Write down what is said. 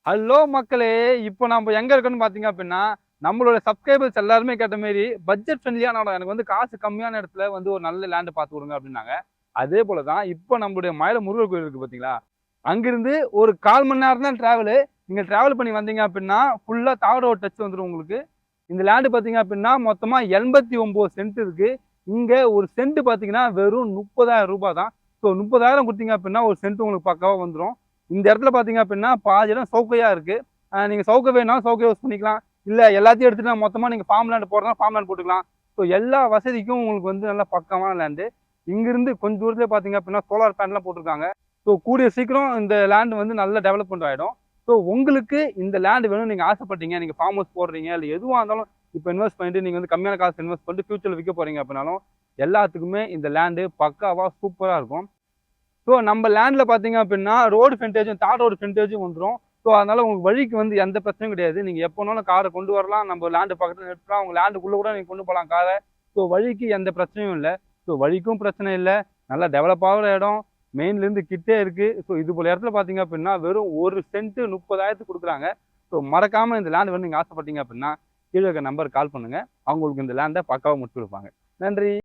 Hello மக்களே! இப்போ நம்ம எங்க இருக்கோம்னு பார்த்தீங்க அப்படின்னா, நம்மளோட சப்ஸ்கிரைபர்ஸ் எல்லாருமே கேட்ட மாரி பட்ஜெட் ஃப்ரெண்ட்லியான இடம். எனக்கு வந்து காசு கம்மியான இடத்துல வந்து ஒரு நல்ல லேண்ட் பார்த்து குடுங்க அப்படின்னாங்க. அதே போல தான் இப்போ நம்மளுடைய மயில முருகர் கோயில் இருக்கு பார்த்தீங்களா? அங்கிருந்து ஒரு 1/4 மணி நேரம் தான் டிராவலு. நீங்க டிராவல் பண்ணி வந்தீங்க அப்படின்னா, ஃபுல்லா தார் ரோட் டச் வந்துரும் உங்களுக்கு. இந்த லேண்ட் பார்த்தீங்க அப்படின்னா, மொத்தமா 89 சென்ட் இருக்கு. இங்க ஒரு சென்ட் பார்த்தீங்கன்னா, வெறும் ரூ. 30,000 தான். ஸோ 30,000 குடுத்தீங்க அப்படின்னா, ஒரு சென்ட் உங்களுக்கு பக்காவா வந்துரும். இந்த இடத்துல பார்த்தீங்க அப்படின்னா, பாதி இடம் சவுக்கையா இருக்கு. நீங்க சவுக்க வேணும்னாலும் சவுக்க யூஸ் பண்ணிக்கலாம். இல்ல எல்லாத்தையும் எடுத்துட்டு மொத்தமா நீங்க ஃபார்ம் லேண்ட் போடுறதுனா ஃபார்ம் லேண்ட் போட்டுக்கலாம். ஸோ எல்லா வசதிக்கும் உங்களுக்கு வந்து நல்ல பக்காவான லேண்டு. இங்கிருந்து கொஞ்சம் தூரத்திலே பார்த்தீங்க அப்படின்னா, சோலார் பேனல்லாம் போட்டிருக்காங்க. ஸோ கூடிய சீக்கிரம் இந்த லேண்ட் வந்து நல்ல டெவலப்மெண்ட் ஆயிடும். ஸோ உங்களுக்கு இந்த லேண்ட் வேணும்னு நீங்க ஆசைப்பட்டீங்க, நீங்க ஃபார்ம் ஹவுஸ் போடுறீங்க, இல்ல எதுவா இருந்தாலும் இப்போ இன்வெஸ்ட் பண்ணிட்டு நீங்க வந்து கம்மியான காசு இன்வெஸ்ட் பண்ணிட்டு ஃபியூச்சர்ல விற்க போறீங்க அப்படின்னாலும், எல்லாத்துக்குமே இந்த லேண்டு பக்காவா சூப்பரா இருக்கும். ஸோ நம்ம லேண்ட்ல பார்த்தீங்க அப்படின்னா, ரோடு ஃப்ரண்டேஜும் தார் ரோடு ஃப்ரண்டேஜும் வந்துரும். ஸோ அதனால உங்களுக்கு வழிக்கு வந்து எந்த பிரச்சனையும் கிடையாது. நீங்க எப்போ வேணாலும் காரை கொண்டு வரலாம். நம்ம லேண்டு பக்கத்துல நிறுத்தலாம். உங்க லேண்டுக்குள்ள கூட நீங்க கொண்டு போலாம் காரை. ஸோ வழிக்கு எந்த பிரச்சனையும் இல்ல. ஸோ வழிக்கும் பிரச்சனை இல்ல. நல்லா டெவலப் ஆகுற இடம். மெயின்லேருந்து கிட்டே இருக்கு. ஸோ இது போல இடத்துல பார்த்தீங்க அப்படின்னா, வெறும் 1 சென்ட் 30,000க்கு குடுக்குறாங்க. ஸோ மறக்காம இந்த லேண்ட் வந்து நீங்க ஆசைப்பட்டீங்க அப்படின்னா, கீழ இருக்க நம்பருக்கு கால் பண்ணுங்க. அவங்களுக்கு இந்த லேண்ட பக்காவா முடிச்சு குடுப்பாங்க. நன்றி.